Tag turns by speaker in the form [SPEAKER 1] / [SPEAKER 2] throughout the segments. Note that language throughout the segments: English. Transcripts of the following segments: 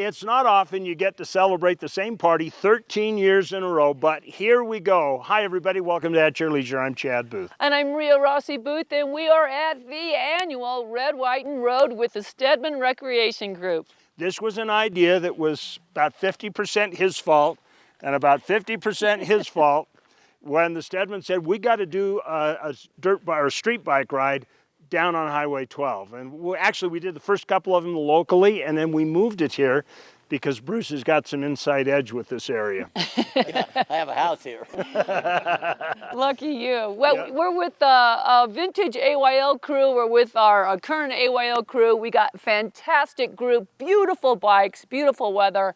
[SPEAKER 1] It's not often you get to celebrate the same party 13 years in a row, but here we go. Hi, everybody. Welcome to At Your Leisure. I'm Chad Booth.
[SPEAKER 2] And I'm Rhea Rossi Booth, and we are at the annual Red, White, and Road with the Steadman Recreation Group.
[SPEAKER 1] This was an idea that was about 50% his fault and about 50% his fault when the Steadman said, we got to do a street bike ride down on Highway 12. And we did the first couple of them locally, and then we moved it here because Bruce has got some inside edge with this area.
[SPEAKER 3] Yeah, I have a house here.
[SPEAKER 2] Lucky you. Well, yeah. We're with a vintage AYL crew. We're with our current AYL crew. We got fantastic group, beautiful bikes, beautiful weather.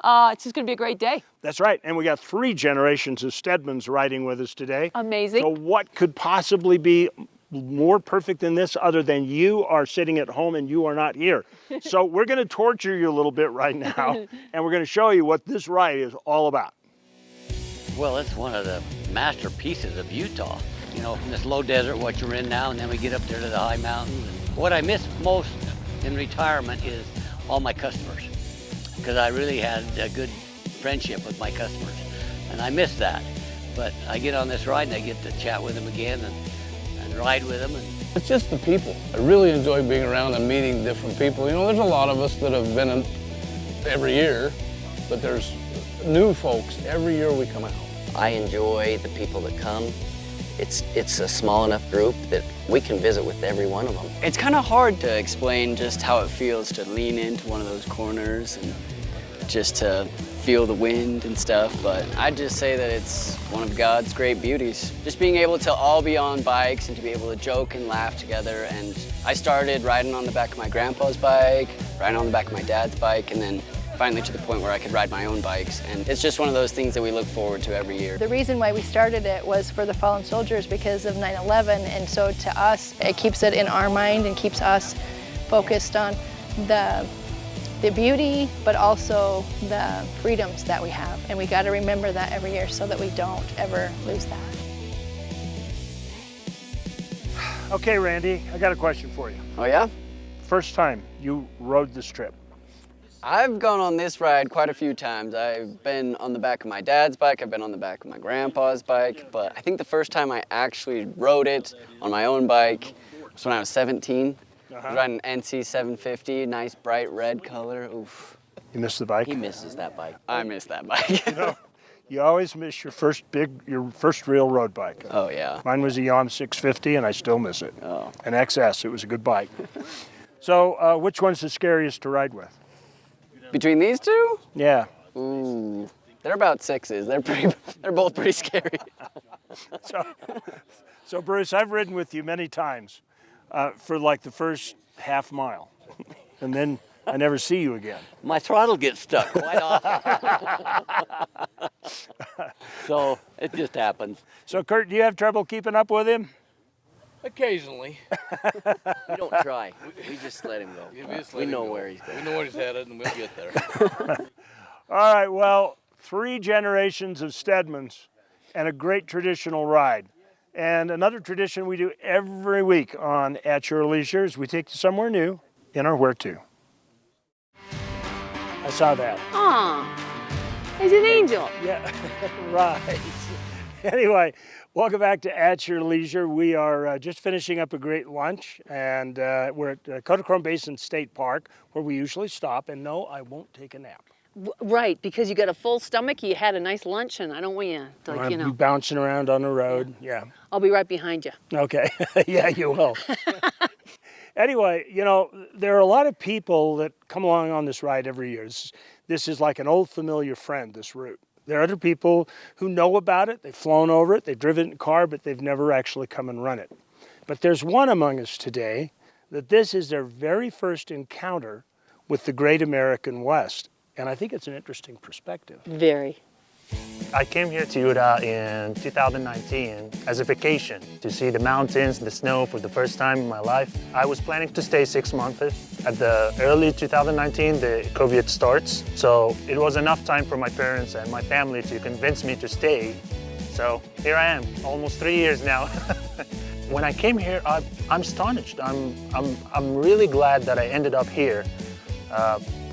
[SPEAKER 2] It's just going to be a great day.
[SPEAKER 1] That's right. And we got 3 generations of Steadmans riding with us today.
[SPEAKER 2] Amazing.
[SPEAKER 1] So what could possibly be more perfect than this other than you are sitting at home and you are not here? So we're going to torture you a little bit right now, and we're going to show you what this ride is all about.
[SPEAKER 3] Well, it's one of the masterpieces of Utah. You know, from this low desert, what you're in now, and then we get up there to the high mountains. And what I miss most in retirement is all my customers, because I really had a good friendship with my customers, and I miss that. But I get on this ride and I get to chat with them again and ride with them.
[SPEAKER 4] It's just the people. I really enjoy being around and meeting different people. You know, there's a lot of us that have been in every year, but there's new folks every year we come out.
[SPEAKER 5] I enjoy the people that come. It's a small enough group that we can visit with every one of them.
[SPEAKER 6] It's kind of hard to explain just how it feels to lean into one of those corners and just to feel the wind and stuff, but I'd just say that it's one of God's great beauties. Just being able to all be on bikes and to be able to joke and laugh together. And I started riding on the back of my grandpa's bike, riding on the back of my dad's bike, and then finally to the point where I could ride my own bikes. And it's just one of those things that we look forward to every year.
[SPEAKER 7] The reason why we started it was for the fallen soldiers because of 9/11, and so to us, it keeps it in our mind and keeps us focused on the beauty, but also the freedoms that we have. And we got to remember that every year so that we don't ever lose that.
[SPEAKER 1] Okay, Randy, I got a question for you.
[SPEAKER 6] Oh yeah?
[SPEAKER 1] First time you rode this trip.
[SPEAKER 6] I've gone on this ride quite a few times. I've been on the back of my dad's bike, I've been on the back of my grandpa's bike, but I think the first time I actually rode it on my own bike was when I was 17. I was riding an NC 750, nice bright red color. Oof.
[SPEAKER 1] You missed the bike?
[SPEAKER 3] He misses that bike.
[SPEAKER 6] I miss that bike.
[SPEAKER 1] You know, you always miss your first real road bike.
[SPEAKER 6] Oh yeah.
[SPEAKER 1] Mine was a Yom 650 and I still miss it.
[SPEAKER 6] Oh.
[SPEAKER 1] An XS, it was a good bike. So which one's the scariest to ride with?
[SPEAKER 6] Between these two?
[SPEAKER 1] Yeah.
[SPEAKER 6] Ooh, they're about 6s. They're both pretty scary.
[SPEAKER 1] So Bruce, I've ridden with you many times for like the first half mile, and then I never see you again.
[SPEAKER 3] My throttle gets stuck quite often. So it just happens.
[SPEAKER 1] So Kurt, do you have trouble keeping up with him?
[SPEAKER 8] Occasionally.
[SPEAKER 3] We don't try. We just let him go.
[SPEAKER 8] Yeah,
[SPEAKER 3] we know where he's going.
[SPEAKER 8] We know where he's headed, and we'll get there.
[SPEAKER 1] All right, well, 3 generations of Steadmans and a great traditional ride. And another tradition we do every week on At Your Leisure is we take you somewhere new in our Where To. I saw that.
[SPEAKER 2] Aw, he's an angel.
[SPEAKER 1] Yeah, right. Anyway, welcome back to At Your Leisure. We are just finishing up a great lunch, and we're at Kodachrome Basin State Park, where we usually stop. And no, I won't take a nap.
[SPEAKER 2] Right, because you got a full stomach, you had a nice lunch, and I don't want you to,
[SPEAKER 1] I'll be bouncing around on the road. Yeah.
[SPEAKER 2] I'll be right behind you.
[SPEAKER 1] Okay. Yeah, you will. Anyway, you know, there are a lot of people that come along on this ride every year. This is like an old familiar friend, this route. There are other people who know about it, they've flown over it, they've driven it in car, but they've never actually come and run it. But there's one among us today that this is their very first encounter with the Great American West. And I think it's an interesting perspective.
[SPEAKER 2] Very.
[SPEAKER 9] I came here to Utah in 2019 as a vacation to see the mountains, the snow for the first time in my life. I was planning to stay 6 months. At the early 2019, the COVID starts. So it was enough time for my parents and my family to convince me to stay. So here I am, almost 3 years now. When I came here, I'm astonished. I'm really glad that I ended up here.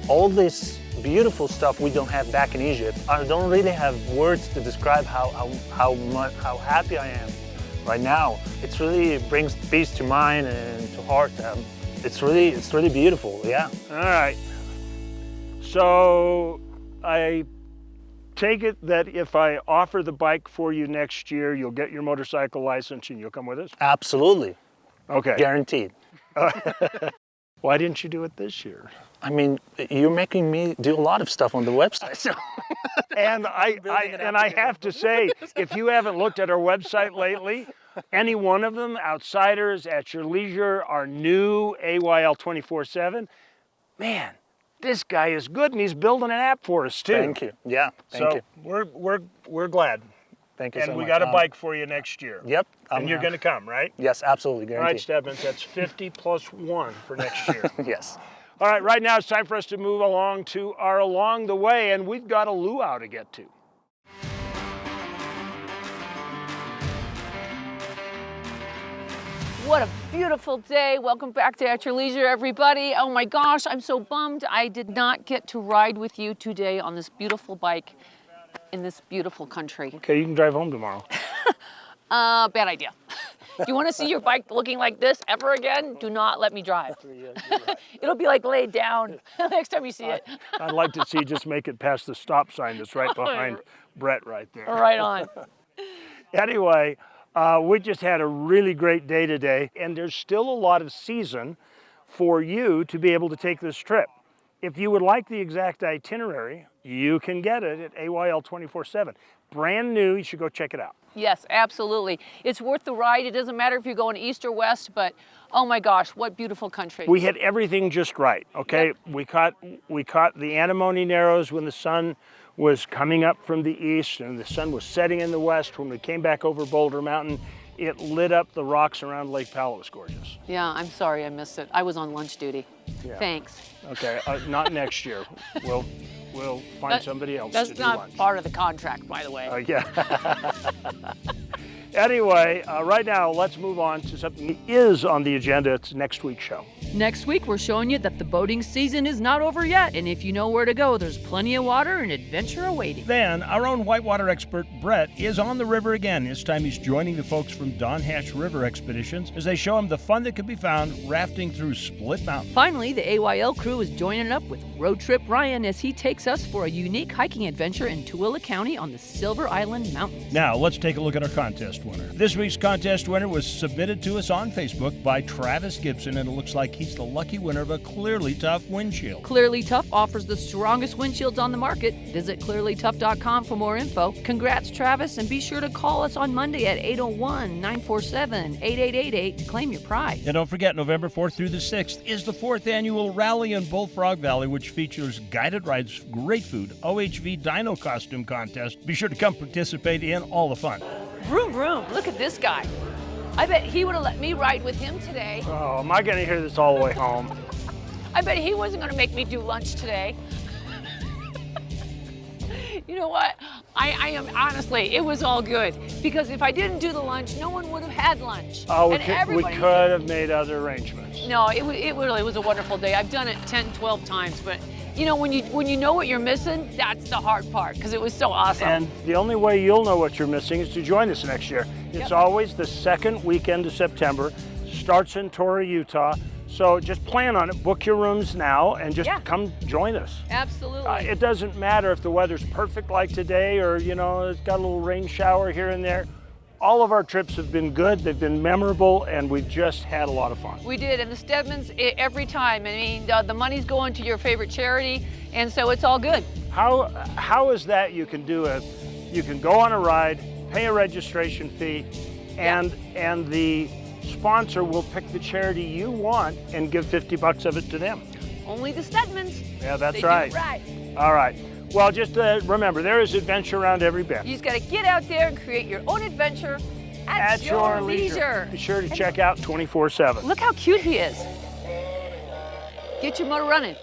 [SPEAKER 9] all this beautiful stuff we don't have back in Egypt. I don't really have words to describe how happy I am right now. It really brings peace to mind and to heart. It's really beautiful, yeah.
[SPEAKER 1] All right. So I take it that if I offer the bike for you next year, you'll get your motorcycle license and you'll come with us?
[SPEAKER 9] Absolutely,
[SPEAKER 1] Okay.
[SPEAKER 9] guaranteed.
[SPEAKER 1] Why didn't you do it this year?
[SPEAKER 9] I mean, you're making me do a lot of stuff on the website, so.
[SPEAKER 1] And I have to say, if you haven't looked at our website lately, any one of them, Outsiders, At Your Leisure, our new AYL 24/7, man, this guy is good, and he's building an app for us too.
[SPEAKER 9] Thank you. Yeah, thank you.
[SPEAKER 1] We're glad.
[SPEAKER 9] Thank you so much.
[SPEAKER 1] And we got a bike for you next year.
[SPEAKER 9] Yep.
[SPEAKER 1] And you're going to come, right?
[SPEAKER 9] Yes, absolutely,
[SPEAKER 1] All right,
[SPEAKER 9] guaranteed.
[SPEAKER 1] Steadman, that's 50 plus 1 for next year.
[SPEAKER 9] Yes.
[SPEAKER 1] All right, right now it's time for us to move along to our Along the Way, and we've got a luau to get to.
[SPEAKER 2] What a beautiful day. Welcome back to At Your Leisure, everybody. Oh my gosh, I'm so bummed I did not get to ride with you today on this beautiful bike in this beautiful country.
[SPEAKER 1] Okay, you can drive home tomorrow.
[SPEAKER 2] Bad idea. Do you want to see your bike looking like this ever again? Do not let me drive. It'll be like laid down next time you see it.
[SPEAKER 1] I'd like to see you just make it past the stop sign that's right behind Brett right there.
[SPEAKER 2] Right on.
[SPEAKER 1] Anyway, we just had a really great day today, and there's still a lot of season for you to be able to take this trip. If you would like the exact itinerary, you can get it at AYL 24/7. Brand new, you should go check it out.
[SPEAKER 2] Yes, absolutely. It's worth the ride. It doesn't matter if you're going east or west, but oh my gosh, what beautiful country.
[SPEAKER 1] We had everything just right, okay? Yep. We caught the Antimony Narrows when the sun was coming up from the east and the sun was setting in the west. When we came back over Boulder Mountain, it lit up the rocks around Lake Powell. It was gorgeous.
[SPEAKER 2] Yeah, I'm sorry I missed it. I was on lunch duty. Yeah. Thanks.
[SPEAKER 1] Okay, not next year. We'll find somebody else to do lunch.
[SPEAKER 2] That's not part of the contract, by the way.
[SPEAKER 1] Yeah. Anyway, right now, let's move on to something that is on the agenda. It's next week's show.
[SPEAKER 2] Next week, we're showing you that the boating season is not over yet, and if you know where to go, there's plenty of water and adventure awaiting.
[SPEAKER 1] Then, our own whitewater expert, Brett, is on the river again. This time he's joining the folks from Don Hatch River Expeditions as they show him the fun that can be found rafting through Split Mountain.
[SPEAKER 2] Finally, the AYL crew is joining up with Road Trip Ryan as he takes us for a unique hiking adventure in Tooele County on the Silver Island Mountains.
[SPEAKER 1] Now, let's take a look at our contest winner. This week's contest winner was submitted to us on Facebook by Travis Gibson, and it looks like he's the lucky winner of a Clearly Tough windshield.
[SPEAKER 2] Clearly Tough offers the strongest windshields on the market. Visit clearlytough.com for more info. Congrats, Travis, and be sure to call us on Monday at 801-947-8888 to claim your prize.
[SPEAKER 1] And don't forget, November 4th through the 6th is the 4th annual Rally in Bullfrog Valley, which features guided rides, great food, OHV Dino costume contest. Be sure to come participate in all the fun.
[SPEAKER 2] Vroom, vroom. Look at this guy. I bet he would have let me ride with him today.
[SPEAKER 1] Oh, am I going to hear this all the way home?
[SPEAKER 2] I bet he wasn't going to make me do lunch today. You know what? I am, honestly, it was all good. Because if I didn't do the lunch, no one would have had lunch.
[SPEAKER 1] Oh, we could have made other arrangements.
[SPEAKER 2] No, it really was a wonderful day. I've done it 10, 12 times, but you know, when you know what you're missing, that's the hard part, because it was so awesome.
[SPEAKER 1] And the only way you'll know what you're missing is to join us next year. It's always the second weekend of September, starts in Torrey, Utah. So just plan on it, book your rooms now, and just come join us.
[SPEAKER 2] Absolutely.
[SPEAKER 1] It doesn't matter if the weather's perfect like today, or you know, it's got a little rain shower here and there. All of our trips have been good, they've been memorable, and we've just had a lot of fun.
[SPEAKER 2] We did, and the Steadmans, every time. I mean, the money's going to your favorite charity, and so it's all good.
[SPEAKER 1] How is that you can go on a ride, pay a registration fee, and the sponsor will pick the charity you want and give $50 of it to them.
[SPEAKER 2] Only the Steadmans.
[SPEAKER 1] Yeah, that's
[SPEAKER 2] right.
[SPEAKER 1] Do it right. All right. Well, just remember, there is adventure around every bend.
[SPEAKER 2] You just got to get out there and create your own adventure at your leisure.
[SPEAKER 1] Be sure to check out 24/7.
[SPEAKER 2] Look how cute he is. Get your motor running.